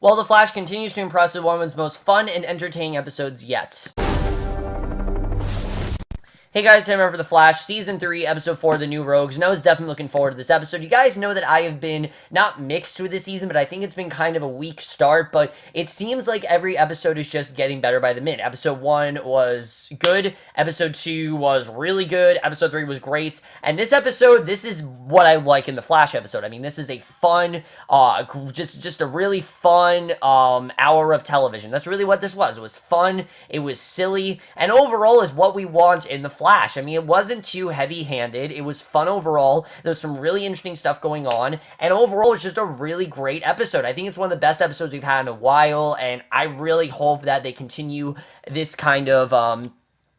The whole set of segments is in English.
while The Flash continues to impress with one of its most fun and entertaining episodes yet. Hey guys, Tim over for The Flash, Season 3, Episode 4, The New Rogues, and I was definitely looking forward to this episode. You guys know that I have been not mixed with this season, but I think it's been kind of a weak start, but it seems like every episode is just getting better by the minute. Episode 1 was good, Episode 2 was really good, Episode 3 was great, and this episode, this is what I like in The Flash episode. I mean, this is a fun, just a really fun hour of television. That's really what this was. It was fun, it was silly, and overall is what we want in The Flash. I mean, it wasn't too heavy-handed. It was fun overall. There's some really interesting stuff going on, and overall, it's just a really great episode. I think it's one of the best episodes we've had in a while, and I really hope that they continue this kind of,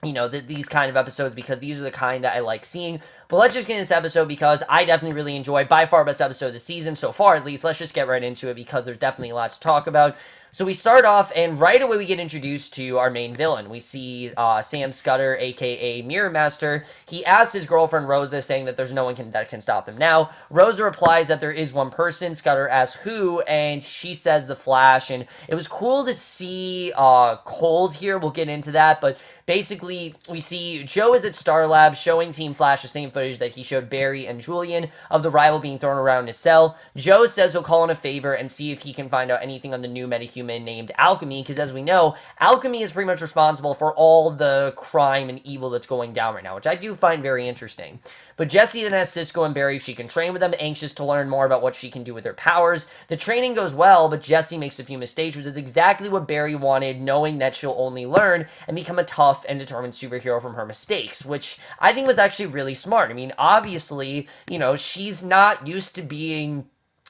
these kind of episodes, because these are the kind that I like seeing. But let's just get into this episode, because I definitely really enjoyed, by far, best episode of the season, so far at least. Let's just get right into it, because there's definitely a lot to talk about. So we start off, and right away we get introduced to our main villain. We see Sam Scudder, a.k.a. Mirror Master. He asks his girlfriend Rosa, saying that there's no one that can stop him now. Rosa replies that there is one person. Scudder asks who, and she says the Flash. And it was cool to see Cold here. We'll get into that, but basically, we see Joe is at Star Labs showing Team Flash the same footage that he showed Barry and Julian of the rival being thrown around in his cell. Joe says he'll call in a favor and see if he can find out anything on the new metahuman named Alchemy, because as we know, Alchemy is pretty much responsible for all the crime and evil that's going down right now, which I do find very interesting. But Jessie then asks Cisco and Barry if she can train with them, anxious to learn more about what she can do with their powers. The training goes well, but Jessie makes a few mistakes, which is exactly what Barry wanted, knowing that she'll only learn and become a tough and determined superhero from her mistakes, which I think was actually really smart. I mean, obviously, she's not used to being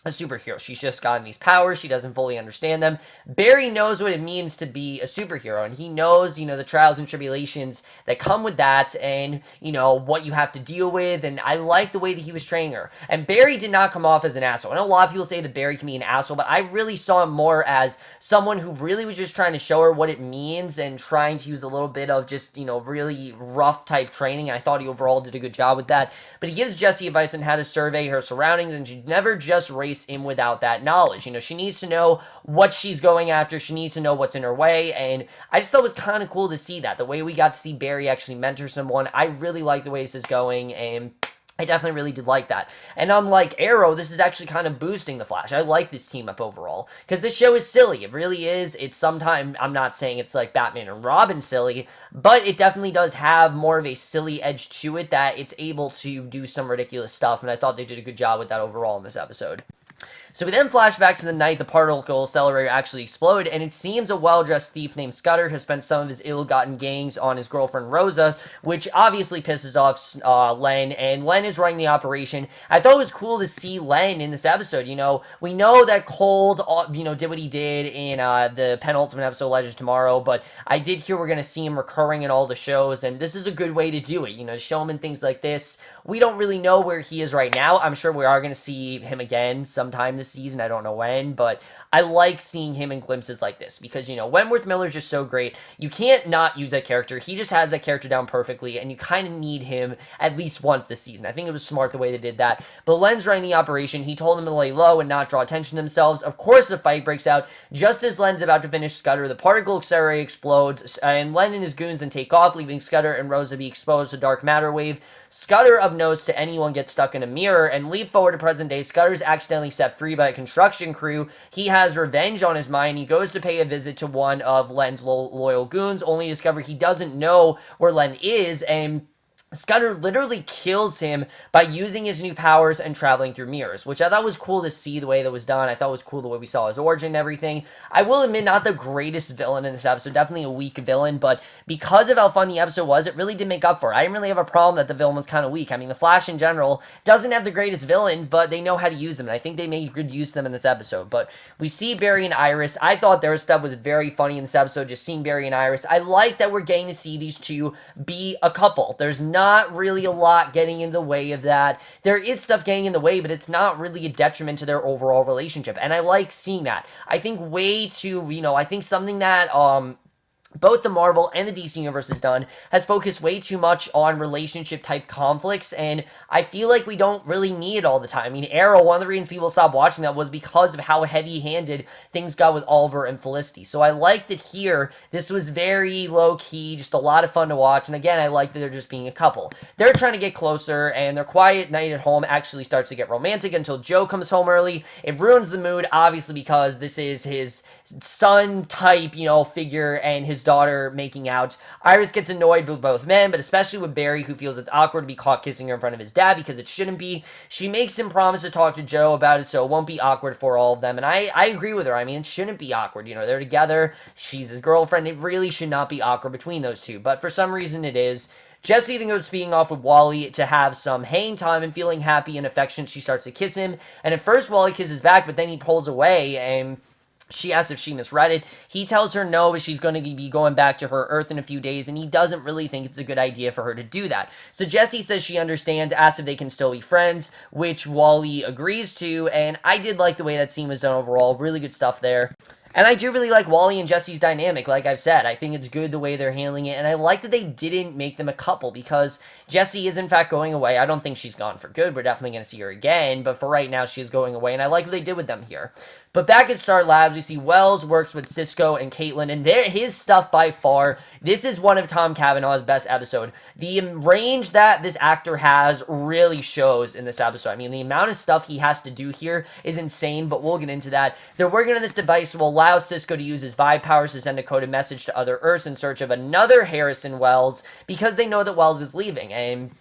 a superhero. She's just gotten these powers. She doesn't fully understand them. Barry knows what it means to be a superhero, and he knows, the trials and tribulations that come with that, and, what you have to deal with, and I like the way that he was training her. And Barry did not come off as an asshole. I know a lot of people say that Barry can be an asshole, but I really saw him more as someone who really was just trying to show her what it means and trying to use a little bit of just, really rough type training. I thought he overall did a good job with that. But he gives Jessie advice on how to survey her surroundings, and should never just race in without that knowledge. She needs to know what she's going after. She needs to know what's in her way, and I just thought it was kind of cool to see that. The way we got to see Barry actually mentor someone, I really like the way this is going, and I definitely really did like that. And unlike Arrow, this is actually kind of boosting the Flash. I like this team up overall, because this show is silly. It really is. It's sometimes, I'm not saying it's like Batman and Robin silly, but it definitely does have more of a silly edge to it, that it's able to do some ridiculous stuff, and I thought they did a good job with that overall in this episode. So we then flash back to the night the particle accelerator actually exploded, and it seems a well-dressed thief named Scudder has spent some of his ill-gotten gains on his girlfriend Rosa, which obviously pisses off Len, and Len is running the operation. I thought it was cool to see Len in this episode. We know that Cold, did what he did in the penultimate episode of Legends Tomorrow, but I did hear we're going to see him recurring in all the shows, and this is a good way to do it, show him in things like this. We don't really know where he is right now. I'm sure we are going to see him again sometime this season. I don't know when, but I like seeing him in glimpses like this, because, Wentworth Miller's just so great. You can't not use that character. He just has that character down perfectly, and you kind of need him at least once this season. I think it was smart the way they did that. But Len's running the operation. He told them to lay low and not draw attention to themselves. Of course, the fight breaks out. Just as Len's about to finish Scudder, the particle accelerator explodes, and Len and his goons then take off, leaving Scudder and Rosa be exposed to dark matter wave. Scudder, unbeknownst to anyone, gets stuck in a mirror, and leap forward to present day. Scudder's accidentally set free by a construction crew. He has revenge on his mind. He goes to pay a visit to one of Len's loyal goons, only to discover he doesn't know where Len is, and Scudder literally kills him by using his new powers and traveling through mirrors, which I thought was cool to see the way that was done. I thought it was cool the way we saw his origin and everything. I will admit, not the greatest villain in this episode, definitely a weak villain, but because of how fun the episode was, it really did make up for it. I didn't really have a problem that the villain was kind of weak. I mean, the Flash in general doesn't have the greatest villains, but they know how to use them, and I think they made good use of them in this episode. But we see Barry and Iris. I thought their stuff was very funny in this episode, just seeing Barry and Iris. I like that we're getting to see these two be a couple. There's not really a lot getting in the way of that. There is stuff getting in the way, but it's not really a detriment to their overall relationship, and I like seeing that. I think way too, I think something that both the Marvel and the DC universe has done, has focused way too much on relationship type conflicts, and I feel like we don't really need it all the time. I mean, Arrow, one of the reasons people stopped watching that was because of how heavy handed things got with Oliver and Felicity. So I like that here, this was very low key, just a lot of fun to watch, and again, I like that they're just being a couple. They're trying to get closer, and their quiet night at home actually starts to get romantic until Joe comes home early. It ruins the mood, obviously, because this is his son type, figure, and his daughter making out. Iris gets annoyed with both men, but especially with Barry, who feels it's awkward to be caught kissing her in front of his dad because it shouldn't be. She makes him promise to talk to Joe about it so it won't be awkward for all of them, and I agree with her. I mean, it shouldn't be awkward. They're together. She's his girlfriend. It really should not be awkward between those two, but for some reason it is. Jessie then goes being off with Wally to have some hang time, and feeling happy and affectionate, she starts to kiss him, and at first Wally kisses back, but then he pulls away, and she asks if she misread it. He tells her no, but she's going to be going back to her Earth in a few days, and he doesn't really think it's a good idea for her to do that. So Jessie says she understands, asks if they can still be friends, which Wally agrees to, and I did like the way that scene was done overall. Really good stuff there. And I do really like Wally and Jessie's dynamic, like I've said. I think it's good the way they're handling it, and I like that they didn't make them a couple, because Jessie is in fact going away. I don't think she's gone for good. We're definitely going to see her again, but for right now, she is going away, and I like what they did with them here. But back at Star Labs, we see Wells works with Cisco and Caitlin, and his stuff by far, this is one of Tom Cavanaugh's best episodes. The range that this actor has really shows in this episode. I mean, the amount of stuff he has to do here is insane, but we'll get into that. They're working on this device that will allow Cisco to use his vibe powers to send a coded message to other Earths in search of another Harrison Wells, because they know that Wells is leaving, and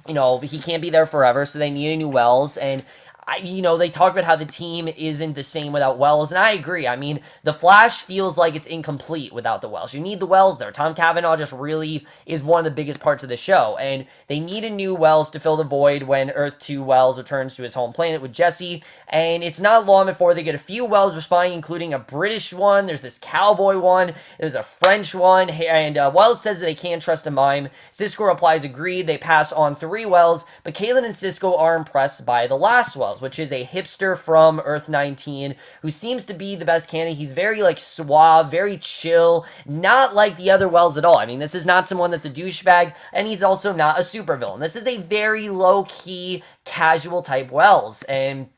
he can't be there forever, so they need a new Wells, and they talk about how the team isn't the same without Wells, and I agree. I mean, The Flash feels like it's incomplete without the Wells. You need the Wells there. Tom Cavanaugh just really is one of the biggest parts of the show, and they need a new Wells to fill the void when Earth 2 Wells returns to his home planet with Jessie, and it's not long before they get a few Wells responding, including a British one, there's this cowboy one, there's a French one, and Wells says that they can't trust a mime. Cisco replies agreed. They pass on 3 Wells, but Caitlin and Cisco are impressed by the last Wells, which is a hipster from Earth 19 who seems to be the best candidate. He's very suave, very chill, not like the other Wells at all. I mean, this is not someone that's a douchebag, and he's also not a supervillain. This is a very low-key, casual type Wells, and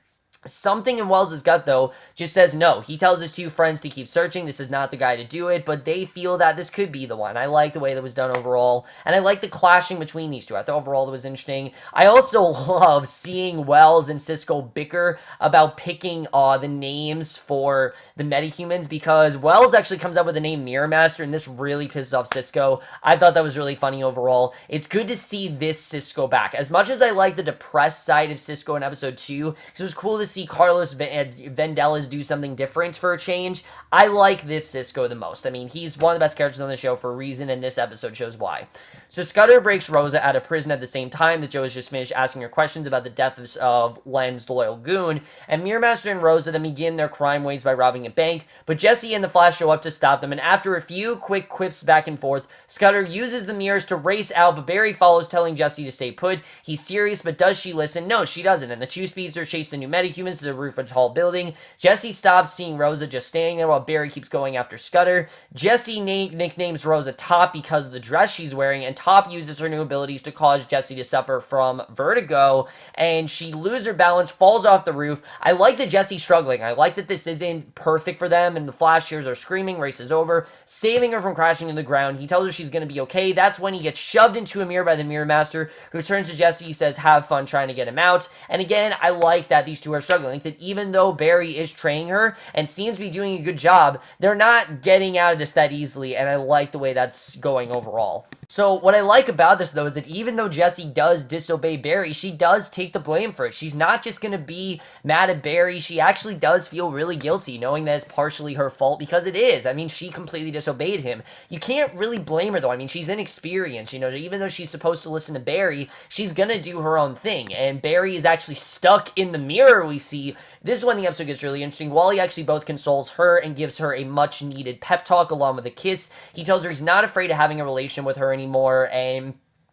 something in Wells' gut, though, just says no. He tells his 2 friends to keep searching. This is not the guy to do it, but they feel that this could be the one. I like the way that was done overall, and I like the clashing between these two. I thought overall it was interesting. I also love seeing Wells and Cisco bicker about picking the names for the metahumans, because Wells actually comes up with the name Mirror Master, and this really pisses off Cisco. I thought that was really funny overall. It's good to see this Cisco back. As much as I like the depressed side of Cisco in episode 2, because it was cool to see Carlos Vandellas do something different for a change, I like this Cisco the most. I mean, he's one of the best characters on the show for a reason, and this episode shows why. So Scudder breaks Rosa out of prison at the same time that Joe has just finished asking her questions about the death of Len's loyal goon, and Mirror Master and Rosa then begin their crime waves by robbing a bank, but Jessie and the Flash show up to stop them, and after a few quick quips back and forth, Scudder uses the mirrors to race out, but Barry follows, telling Jessie to stay put. He's serious, but does she listen? No, she doesn't, and the 2 speedsters chase the new metahumans to the roof of a tall building. Jessie stops, seeing Rosa just standing there while Barry keeps going after Scudder. Jessie nicknames Rosa Top because of the dress she's wearing, and Top uses her new abilities to cause Jessie to suffer from vertigo, and she loses her balance, falls off the roof. I like that Jessie's struggling. I like that this isn't perfect for them, and the Flash hears her screaming, races over, saving her from crashing to the ground. He tells her she's going to be okay. That's when he gets shoved into a mirror by the Mirror Master, who turns to Jessie. He says, have fun trying to get him out. And again, I like that these two are struggling. Like that even though Barry is training her and seems to be doing a good job, they're not getting out of this that easily, and I like the way that's going overall. So what I like about this, though, is that even though Jessie does disobey Barry, she does take the blame for it. She's not just going to be mad at Barry. She actually does feel really guilty, knowing that it's partially her fault, because it is. I mean, she completely disobeyed him. You can't really blame her, though. I mean, she's inexperienced. Even though she's supposed to listen to Barry, she's going to do her own thing. And Barry is actually stuck in the mirror, we see. This is when the episode gets really interesting. Wally actually both consoles her and gives her a much-needed pep talk along with a kiss. He tells her he's not afraid of having a relation with her anymore, and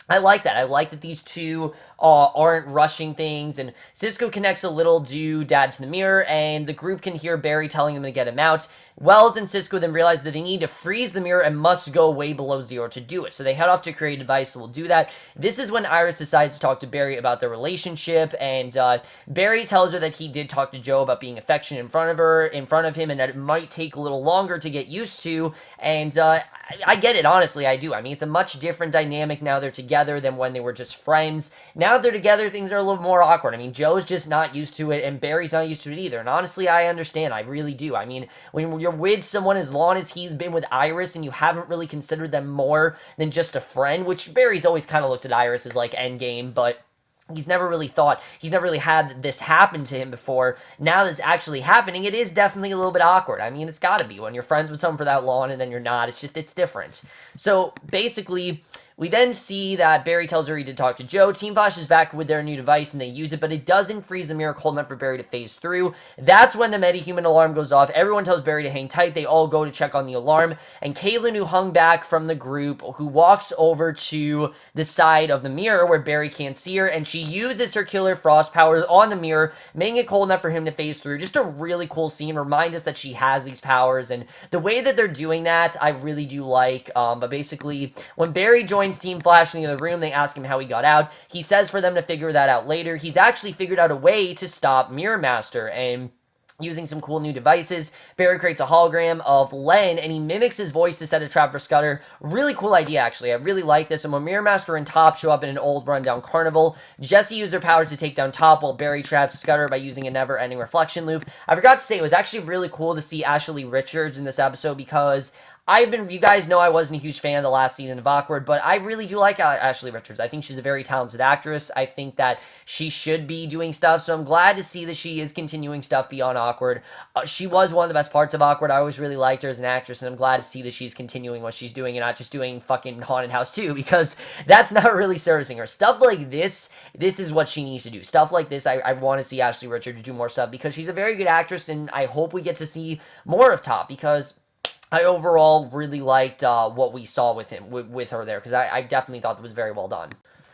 I like that. I like that these two aren't rushing things, and Cisco connects a little dad to the mirror, and the group can hear Barry telling him to get him out. Wells and Cisco then realize that they need to freeze the mirror and must go way below zero to do it. So they head off to create a device that will do that. This is when Iris decides to talk to Barry about their relationship, and Barry tells her that he did talk to Joe about being affectionate in front of him, and that it might take a little longer to get used to. And I get it, honestly, I do. I mean, it's a much different dynamic now they're together than when they were just friends. Now that they're together, things are a little more awkward. I mean, Joe's just not used to it, and Barry's not used to it either. And honestly, I understand. I really do. I mean, when you're with someone as long as he's been with Iris and you haven't really considered them more than just a friend, which Barry's always kind of looked at Iris as like endgame, but he's never really had this happen to him before. Now that it's actually happening, it is definitely a little bit awkward. I mean, it's gotta be. When you're friends with someone for that long and then you're not, it's different. So, basically, we then see that Barry tells her he did talk to Joe. Team Flash is back with their new device and they use it, but it doesn't freeze the mirror cold enough for Barry to phase through. That's when the metahuman alarm goes off. Everyone tells Barry to hang tight. They all go to check on the alarm, and Caitlin, who hung back from the group, who walks over to the side of the mirror where Barry can't see her, and she uses her killer frost powers on the mirror, making it cold enough for him to phase through. Just a really cool scene. Remind us that she has these powers, and the way that they're doing that, I really do like. But basically, when Barry joins Team Flash in the other room, they ask him how he got out. He says for them to figure that out later. He's actually figured out a way to stop Mirror Master, and using some cool new devices, Barry creates a hologram of Len, and he mimics his voice to set a trap for Scudder. Really cool idea, actually. I really like this. And when Mirror Master and Top show up in an old rundown carnival, Jessie used her powers to take down Top while Barry traps Scudder by using a never-ending reflection loop. I forgot to say, it was actually really cool to see Ashley Richards in this episode because you guys know I wasn't a huge fan of the last season of Awkward, but I really do like Ashley Richards. I think she's a very talented actress. I think that she should be doing stuff, so I'm glad to see that she is continuing stuff beyond Awkward. She was one of the best parts of Awkward. I always really liked her as an actress, and I'm glad to see that she's continuing what she's doing and not just doing fucking Haunted House 2, because that's not really servicing her. Stuff like this is what she needs to do. Stuff like this, I want to see Ashley Richards do more stuff, because she's a very good actress, and I hope we get to see more of Top, because I overall really liked what we saw with her there, because I definitely thought that was very well done.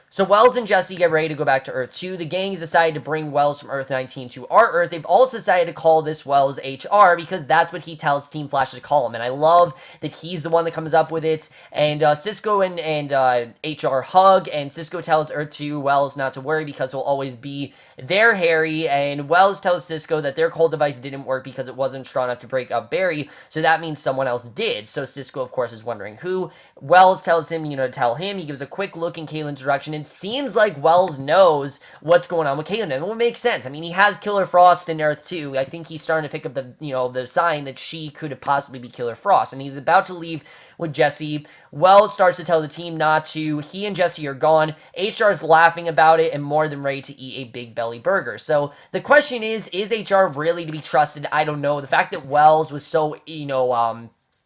So Wells and Jessie get ready to go back to Earth 2. The gang has decided to bring Wells from Earth 19 to our Earth. They've also decided to call this Wells HR because that's what he tells Team Flash to call him. And I love that he's the one that comes up with it. And Cisco and HR hug, and Cisco tells Earth 2 Wells not to worry because he'll always be there, Harry. And Wells tells Cisco that their cold device didn't work because it wasn't strong enough to break up Barry. So that means someone else did. So Cisco, of course, is wondering who. Wells tells him, to tell him. He gives a quick look in Caitlin's direction. It seems like Wells knows what's going on with Caitlin, and it will make sense. I mean, he has Killer Frost in Earth 2. I think he's starting to pick up the sign that she could possibly be Killer Frost, and he's about to leave with Jessie. Wells starts to tell the team not to. He and Jessie are gone. HR is laughing about it and more than ready to eat a big belly burger. So the question is HR really to be trusted? I don't know. The fact that Wells was so,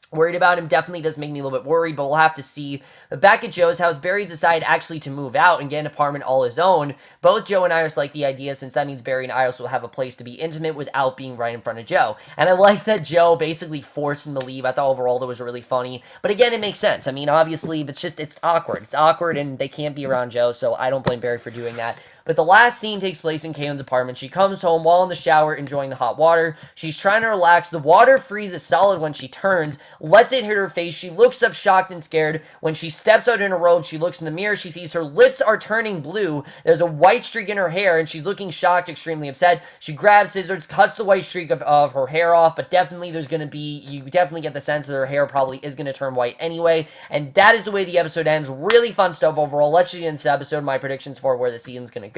worried about him definitely does make me a little bit worried, but we'll have to see. But back at Joe's house, Barry's decided actually to move out and get an apartment all his own. Both Joe and Iris like the idea, since that means Barry and Iris will have a place to be intimate without being right in front of Joe. And I like that Joe basically forced him to leave. I thought overall that was really funny. But again, it makes sense. I mean, obviously, it's awkward. It's awkward, and they can't be around Joe, so I don't blame Barry for doing that. But the last scene takes place in Caitlin's apartment. She comes home while in the shower enjoying the hot water. She's trying to relax. The water freezes solid when she turns, lets it hit her face. She looks up shocked and scared. When she steps out in her robe, she looks in the mirror. She sees her lips are turning blue. There's a white streak in her hair, and she's looking shocked, extremely upset. She grabs scissors, cuts the white streak of her hair off, but definitely you definitely get the sense that her hair probably is going to turn white anyway. And that is the way the episode ends. Really fun stuff overall. Let's get into this episode. My predictions for where the season's going to go.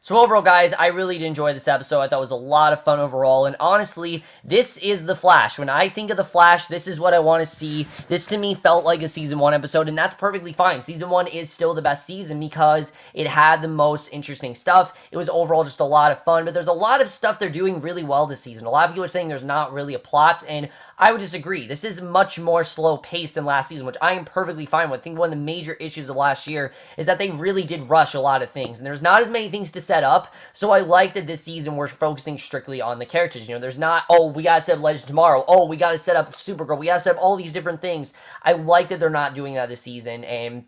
So overall, guys, I really did enjoy this episode. I thought it was a lot of fun overall, and honestly, this is The Flash. When I think of The Flash, this is what I want to see. This, to me, felt like a Season 1 episode, and that's perfectly fine. Season 1 is still the best season because it had the most interesting stuff. It was overall just a lot of fun, but there's a lot of stuff they're doing really well this season. A lot of people are saying there's not really a plot, and I would disagree. This is much more slow-paced than last season, which I am perfectly fine with. I think one of the major issues of last year is that they really did rush a lot of things, and there's not as many things to set up, so I like that this season we're focusing strictly on the characters. There's not, oh, we gotta set up Legend tomorrow, oh, we gotta set up Supergirl, we gotta set up all these different things. I like that they're not doing that this season, and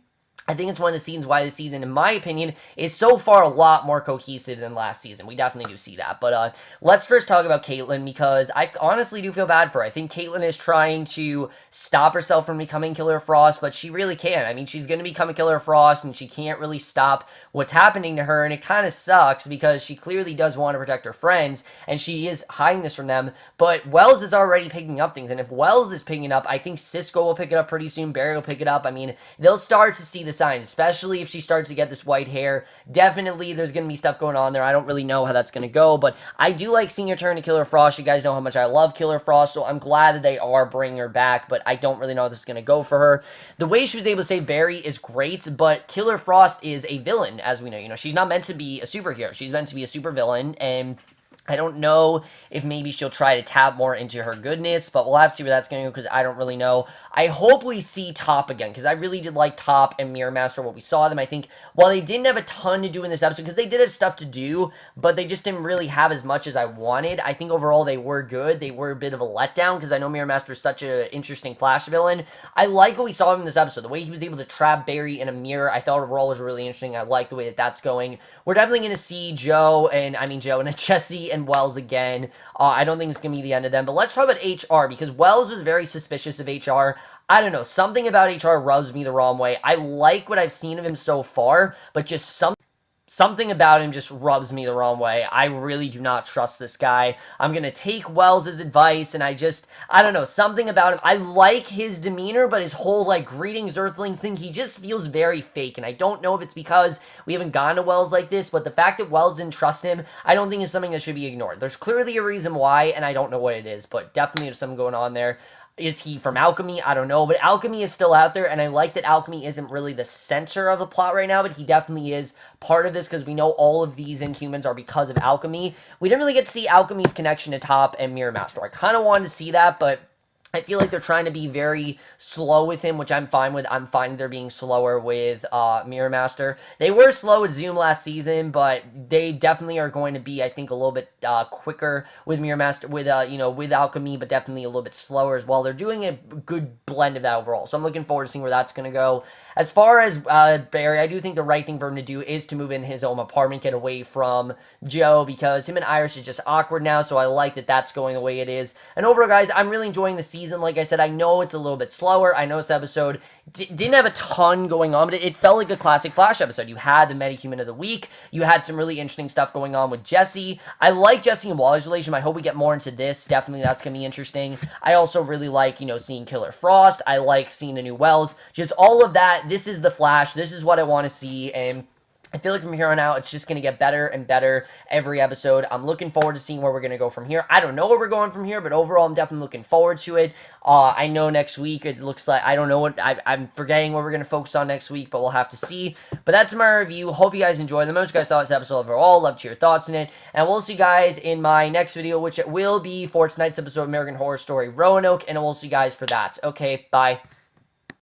I think it's one of the seasons why this season, in my opinion, is so far a lot more cohesive than last season. We definitely do see that. But let's first talk about Caitlyn, because I honestly do feel bad for her. I think Caitlyn is trying to stop herself from becoming Killer Frost, but she really can't. I mean, she's going to become a Killer Frost, and she can't really stop what's happening to her, and it kind of sucks because she clearly does want to protect her friends, and she is hiding this from them. But Wells is already picking up things, and if Wells is picking it up, I think Cisco will pick it up pretty soon. Barry will pick it up. I mean, they'll start to see the signs, especially if she starts to get this white hair. Definitely there's going to be stuff going on there. I don't really know how that's going to go, but I do like seeing her turn to Killer Frost. You guys know how much I love Killer Frost, so I'm glad that they are bringing her back, but I don't really know how this is going to go for her. The way she was able to save Barry is great, but Killer Frost is a villain, as we know. You know, she's not meant to be a superhero. She's meant to be a super villain, and I don't know if maybe she'll try to tap more into her goodness, but we'll have to see where that's going to go, because I don't really know. I hope we see Top again, because I really did like Top and Mirror Master, what we saw them. I think while they didn't have a ton to do in this episode, because they did have stuff to do, but they just didn't really have as much as I wanted. I think overall they were good. They were a bit of a letdown, because I know Mirror Master is such an interesting Flash villain. I like what we saw in this episode. The way he was able to trap Barry in a mirror, I thought overall was really interesting. I like the way that that's going. We're definitely going to see Joe and Jessie and Wells again. I don't think it's going to be the end of them. But let's talk about HR, because Wells was very suspicious of HR. I don't know. Something about HR rubs me the wrong way. I like what I've seen of him so far, but just something about him just rubs me the wrong way. I really do not trust this guy. I'm going to take Wells' advice, and I don't know, something about him. I like his demeanor, but his whole, like, greetings, Earthlings thing, he just feels very fake, and I don't know if it's because we haven't gone to Wells like this, but the fact that Wells didn't trust him, I don't think is something that should be ignored. There's clearly a reason why, and I don't know what it is, but definitely there's something going on there. Is he from Alchemy? I don't know, but Alchemy is still out there, and I like that Alchemy isn't really the center of the plot right now, but he definitely is part of this, because we know all of these Inhumans are because of Alchemy. We didn't really get to see Alchemy's connection to Top and Mirror Master. I kind of wanted to see that, but I feel like they're trying to be very slow with him, which I'm fine with. I'm fine they're being slower with Mirror Master. They were slow with Zoom last season, but they definitely are going to be, I think, a little bit quicker with Mirror Master, with with Alchemy, but definitely a little bit slower as well. They're doing a good blend of that overall, so I'm looking forward to seeing where that's going to go. As far as Barry, I do think the right thing for him to do is to move in his own apartment, get away from Joe, because him and Iris is just awkward now, so I like that that's going the way it is. And overall, guys, I'm really enjoying the season. Like I said, I know it's a little bit slower. I know this episode didn't have a ton going on, but it felt like a classic Flash episode. You had the Metahuman of the Week. You had some really interesting stuff going on with Jessie. I like Jessie and Wally's relationship. I hope we get more into this. Definitely that's going to be interesting. I also really like, seeing Killer Frost. I like seeing the new Wells. Just all of that. This is the Flash. This is what I want to see, and I feel like from here on out, it's just going to get better and better every episode. I'm looking forward to seeing where we're going to go from here. I don't know where we're going from here, but overall, I'm definitely looking forward to it. I know next week, it looks like, I don't know what, I'm forgetting what we're going to focus on next week, but we'll have to see. But that's my review. Hope you guys enjoyed. Let me know what you guys thought of this episode overall. Love to hear your thoughts in it. And we'll see you guys in my next video, which will be for tonight's episode of American Horror Story Roanoke, and we'll see you guys for that. Okay, bye.